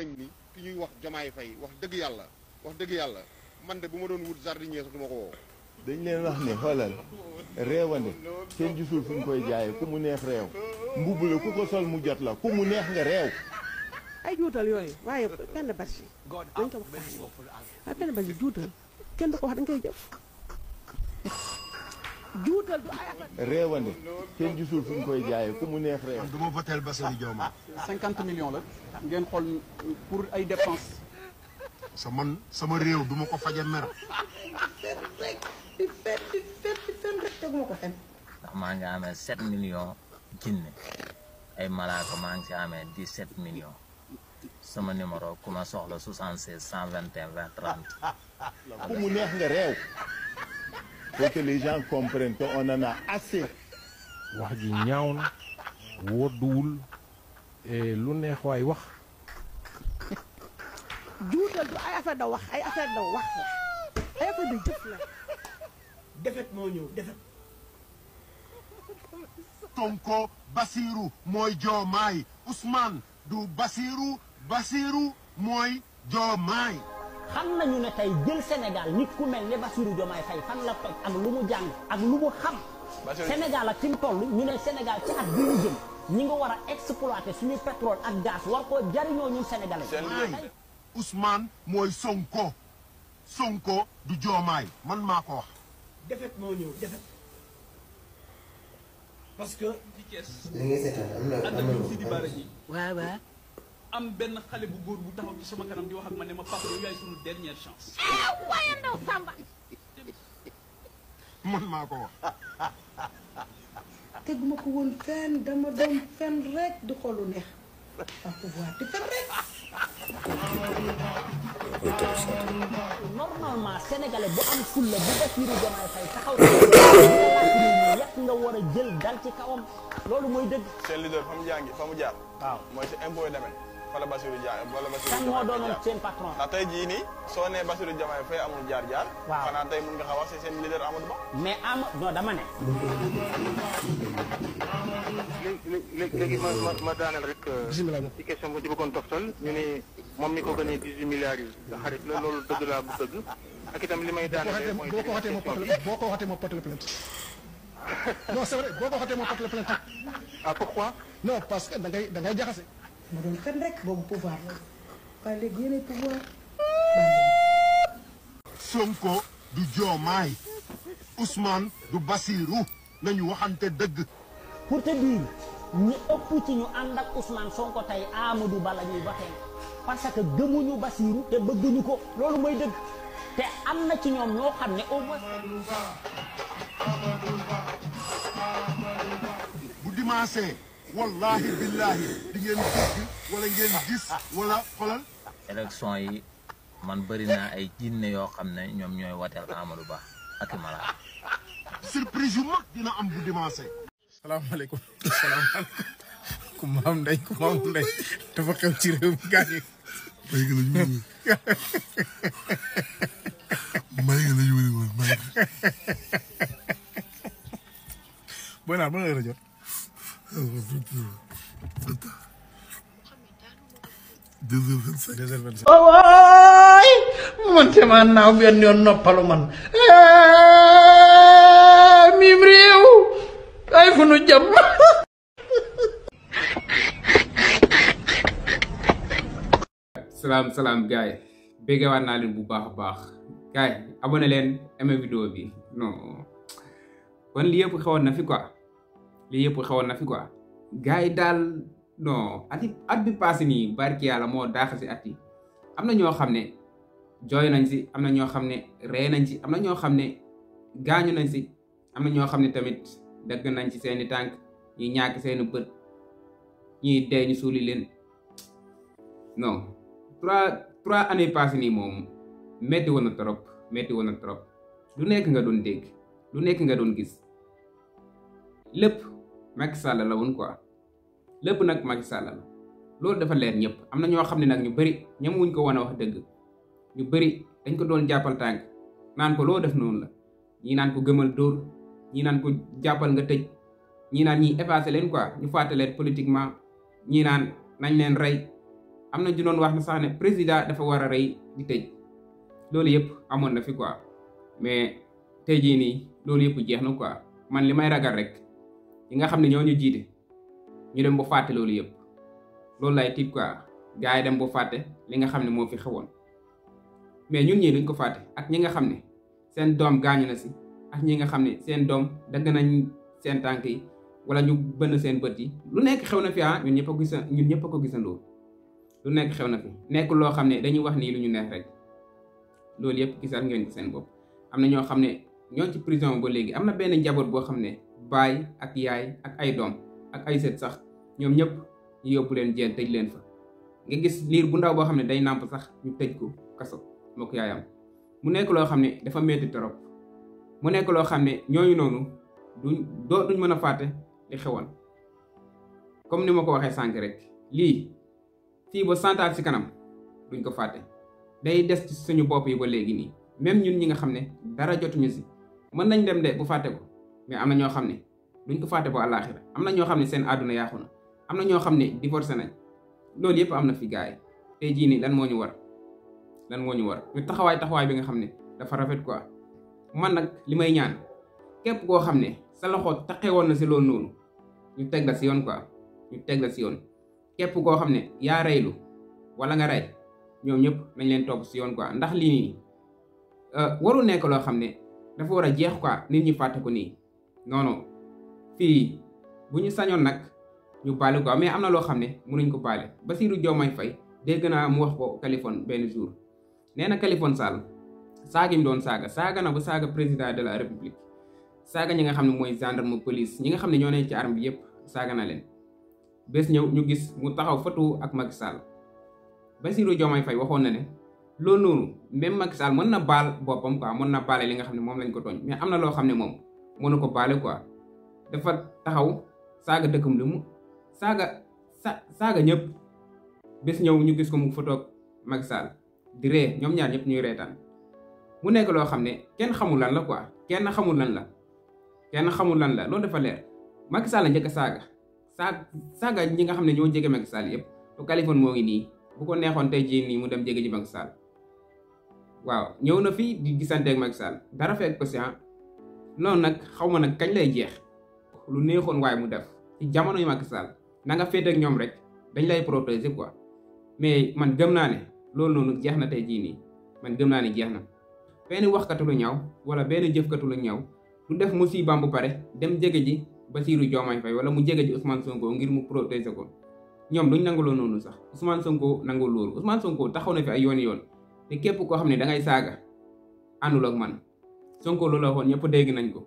nañ ni ki ñuy wax Diomaye Faye wax dëgg yàlla man de bu ma doon wut jardinier sax du ma ko woo. dañ leen wax ne xoolal réewande kenn gisul fu ñu koy jaayee ku mu neex réew mbubb la ku ko sol mu jot la ku mu neex nga réew. ay juutal yooyu waaye Penda Badji dañ ko waxtaanee waaye Penda Badji juutal kenn du ko wax dañ koy jëf juutal du ay affaire. réewande kenn gisul fu ñu koy jaayee ku mu neex réew. du ma votel Bassirou Diomaye. 50 millions la ngeen xool pour ay dépenses. sama réew du ma ko faje mer. di fen rek teguma ko fen. ndax maa ngi amee 7 millions jinne ay malaaka maa ngi si amee 17 millions sama numéro ku ma soxla 76 121 20 30. ku mu neex nga réew. faut que les gens comprennent qu'on en a assez. wax ji ñaaw na wóoduwul lu neex waay wax. juutal du ay affaire da wax ay affaire da wax la ay affaire da jëf la. defet moo ñëw defet. Sonko Bassirou mooy Diomaye Ousmane du Bassirou mooy Diomaye. xam nañu ne tey jël Sénégal nit ku mel ne Bassirou Diomaye Faye fan la toj ak lu mu jàng ak lu mu xam. Sénégal ak fi mu toll ñu ne Sénégal ci at bi ñu jëm ñi nga war a exploiter suñu pétrole ak gaz war koo jariñoo ñun sénégalais. Ousmane mooy Sonko du Diomaye man maa ko wax. defet moo ñëw defet parce que. li ngay seetaan am na Sidi Bara ji waaw waaw. am benn xale bu góor bu taxaw ci sama kanam di wax ak ma ne ma papa yow yaay sunu dernière chance. waaye ndaw Samba. man maa ko wax. teguma ko woon fenn dama doon fenn rek di xoolu neex ak pouvoir di fen rek. normalement sénégalais bu am fulla bu Bassirou Diomaye Faye taxaw yàq nga war a jël dal ci kawam loolu mooy dëgg. seen leader fa mu jàngi fa mu jaar. waaw mooy si impôt yi demee fa la Bassirou jaar wala Bassirou kan moo doonoon seen patron. ndax tey jii nii soo nee Bassirou Diomaye Faye amul jaar-jaar. waaw xanaa tey mun nga xaw a wax si seen leader Amadou Ba. mais non dama ne. léegi ma daaneel rek. ci question bu ci bëggoon toftal ñu ne moom mi ko gënee 18 milliards yi xarit la loolu dëgg laa bu dëgg ak itam li may daaneel mooy boo ko waxatee ma porte la plainte non c'est vrai boo ko waxatee ma porte la plainte. ah pourquoi. non parce que da ngay jaxase. ma doon fen rek boobu pouvoir la waaye léegi yéenay pouvoir. Sonko du Diomaye Ousmane du Bassirou nañu waxante dëgg. pour te dire ñu ëpp ci ñu ànd ak Ousmane Sonko tey Amadou Ba la ñuy waxee parce que gëmuñu Bassirou te bëgguñu ko loolu mooy dëgg te am na ci ñoom ñoo xam ne au moins. bu dimanche wallahi billahi di ngeen dégg wala ngeen gis wala xolal. élection yi man bëri naa ay jinne yoo xam ne ñoom ñooy wateel Amadou Ba ak i malaaka. surprise yu mag dina am bu dimanche. salaamaaleykum ku ma am ndey dafa xew ci réew mi gaañ yi. booy naa mën nga la jot. waay man te maa naaw benn yoon noppalu man mim réew ay fu nu jëm. salaam gars yi béggewaat naa leen bu baax a baax gars yi abonné leen aimé vidéo bi non kon lii yëpp xewoon na fi quoi gars yi daal non at bi passé nii barki yàlla moo daax si at yi am na ñoo xam ne jooy nañ si am na ñoo xam ne ree nañ si am na ñoo xam ne gaañu nañ si am na ñoo xam ne tamit dagg nañ ci seeni tànk ñi ñàkk seeni bët ñi dee ñu suuli leen non 3 années passé nii moom metti woon na trop lu nekk nga doon dégg lu nekk nga doon gis lépp Macky Sall la woon quoi lépp nag Macky Sall la loolu dafa leer ñëpp am na ñoo xam ne nag ñu bëri ñemewuñ ko wan a wax dëgg ñu bëri dañ ko doon jàppal tànk naan ko loo def noonu la ñii naan ko gëmal dóor ñii naan ko jàppal nga tëj ñii naan ñii effacé leen quoi ñu fàtte leen politiquement ñii naan nañ leen rey am na ju doon wax na sax ne président dafa war a rey di tëj loolu yëpp amoon na fi quoi mais tey jii nii loolu yëpp jeex na quoi man li may ragal rek yi nga xam ne ñoo ñu jiite ñu dem ba fàtte loolu yëpp loolu lay tiit quoi gars yi dem ba fàtte li nga xam ne moo fi xewoon mais ñun ñii duñ ko fàtte ak ñi nga xam ne seen doom gaañu na si ak ñi nga xam ne seen doom dagg nañ seen tànk yi wala ñu bënn seen bët yi lu nekk xew na fi ñun ñëpp a ko gisandoo lu nekk xew na fi nekk loo xam ne dañuy wax nii lu ñu neex rek loolu yëpp gisal ngeen ko seen bopp. am na ñoo xam ne ñoo ci prison ba léegi am na benn njaboot boo xam ne baay ak yaay ak ay doom ak ay sët sax ñoom ñëpp ñu yóbbu leen jeen tëj leen fa nga gis liir bu ndaw boo xam ne day nàmp sax ñu tëj ko kaso moo ko yaayam mu nekk loo xam ne dafa metti trop mu nekk loo xam ne ñooñu noonu duñ mën a fàtte li xewoon comme ni ma ko waxee sànq rek lii fii ba santaat si kanam duñ ko fàtte day des ci suñu bopp yi ba léegi nii même ñun ñi nga xam ne dara jotuñu si mën nañ dem de bu fàtte ko mais am na ñoo xam ne duñ ko fàtte ba àllaaxira am na ñoo xam ne seen àdduna yaaxu na am na ñoo xam ne divorcé nañ loolu yëpp am na fi gaay tey jii nii lan moo ñu war ñu taxawaay bi nga xam ne dafa rafet quoi man nag li may ñaan képp koo xam ne sa loxo taxewoon na si loolu noonu ñu teg la si yoon quoi ñu teg la si yoon képp koo xam ne yaa reylu wala nga rey ñoom ñëpp nañ leen topp si yoon quoi ndax lii nii warul nekk loo xam ne dafa war a jeex quoi nit ñi fàtte ko nii non fii bu ñu sañoon nag ñu baale quoi mais am na loo xam ne mënuñ ko baale Bassirou Diomaye Faye dégg naa mu wax ko Kaliphone benn jour nee na Kaliphone Sall saaga mu doon saaga na ba saaga président de la république saaga ñi nga xam ne mooy gendarme police ñi nga xam ne ñoo nekk ci arme bi yëpp saaga na leen bés ñëw ñu gis mu taxaw photo ak Macky Sall Bassirou Diomaye Faye waxoon na ne loolu noonu même Macky Sall mën na baal boppam quoi mën na baale li nga xam ne moom lañ ko tooñ mais am na loo xam ne moom mënu ko baale quoi dafa taxaw saaga dëkkam li mu saaga ñëpp bés ñëw ñu gis ko mu photo ak Macky Sall di ree ñoom ñaar ñëpp ñuy reetaan mu nekk loo xam ne kenn xamul lan la quoi kenn xamul lan la loolu dafa leer Macky Sall la njëkk a saaga ñi nga xam ne ñoo jege Macky Sall yëpp to Kaliphone moo ngi nii bu ko neexoon tey jii nii mu dem jege ji Macky Sall waaw ñëw na fii di gisanteeg Macky Sall dara fekk ko si noonu nag xaw ma nag kañ lay jeex lu neexoon waaye mu def ci jamono yu Macky Sall na nga féete ak ñoom rek dañ lay protéger quoi mais man gëm naa ne loolu noonu jeex na tey jii nii man gëm naa ne jeex na benn waxkatu lu ñaaw wala benn jëfkatu lu ñaaw du def musibaam bu pare dem jege ji Bassirou Diomaye Faye wala mu jege ji Ousmane Sonko ngir mu protéger ko ñoom duñ nangu loolu noonu sax Ousmane Sonko nangu loolu Ousmane Sonko taxaw na fi ay yoon te képp koo xam ne da ngay saaga àndul ak man Sonko loolu la waxoon ñëpp dégg nañ ko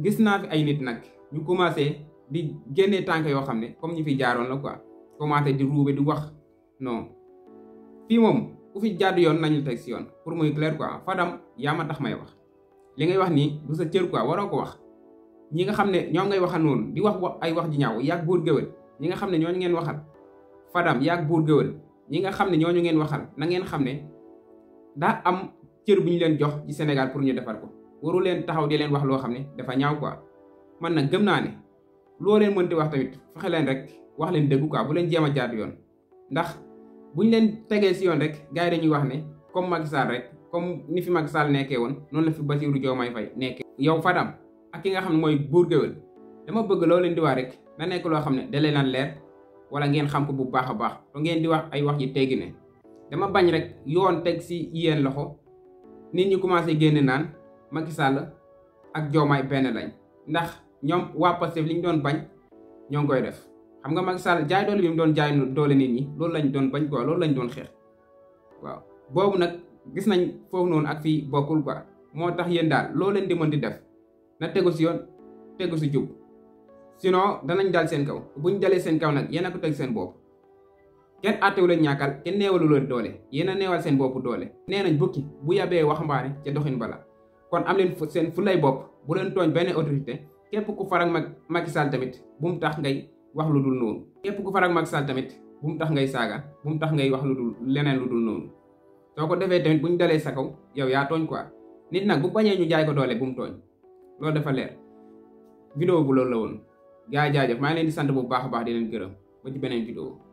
gis naa fi ay nit nag ñu commencé di génnee tànk yoo xam ne comme ñu fi jaaroon la quoi commencé di ruube di wax non fii moom ku fi jàddu yoon nañu teg si yoon pour muy clair quoi Fadam yaa ma tax may wax li ngay wax nii du sa cër quoi waroo ko wax ñi nga xam ne ñoom ngay waxal noonu di wax ay wax ji ñaaw yàgg buur géwél ñi nga xam ne ñooñu ngeen waxal Fadam yàgg buur géwél ñi nga xam ne ñooñu ngeen waxal na ngeen xam ne daa am cër bu ñu leen jox ci Sénégal pour ñu defar ko waru leen taxaw di leen wax loo xam ne dafa ñaaw quoi man nag gëm naa ne loo leen mënti wax tamit fexe leen rek wax leen dëgg quoi bu leen jéem a jaadu yoon ndax buñ leen tegee si yoon rek gars yi dañuy wax ne comme Macky Sall rek comme ni fi Macky Sall nekkee woon noonu la fi Bassirou Diomaye Faye nekkee. yow Fadam ak ki nga xam ne mooy buur géwél dama bëgg loo leen di wax rek na nekk loo xam ne da leen leer wala ngeen xam ko bu baax a baax to ngeen di wax ay wax yi teggi ne dama bañ rek yoon teg si yéen loxo nit ñi commencé génn naan Macky Sall ak Diomaye benn lañ ndax ñoom waa Pastef li ñu doon bañ ñoo ngi koy def xam nga Macky Sall jaay doole bi mu doon jaay doole nit ñi loolu lañ doon bañ quoi loolu lañ doon xeex waaw boobu nag gis nañ foofu noonu ak fii bokkul quoi moo tax yéen daal loo leen di mën di def na tegu si yoon tegu si jub sinon danañ dal seen kaw buñ dalee seen kaw nag yéen a ko teg seen bopp kenn àttewu leen ñàkkal kenn neewalu leen doole yéen a neewal seen bopp doole nee nañ bukki bu yabee waxambaane ca doxin bala kon am leen seen fu lay bopp bu leen tooñ benn autorité képp ku farak Macky Sall tamit bu mu tax ngay wax lu dul noonu képp ku farak Macky Sall tamit bu mu tax ngay saaga bu mu tax ngay wax lu dul leneen lu dul noonu soo ko defee tamit bu ñu dalee sa kaw yow yaa tooñ quoi nit nag bu bañee ñu jaay ko doole bu mu tooñ loolu dafa leer vidéo bu loolu la woon gaa jaajëf maa ngi leen di sant bu baax a baax di leen gërëm ba ci beneen vidéo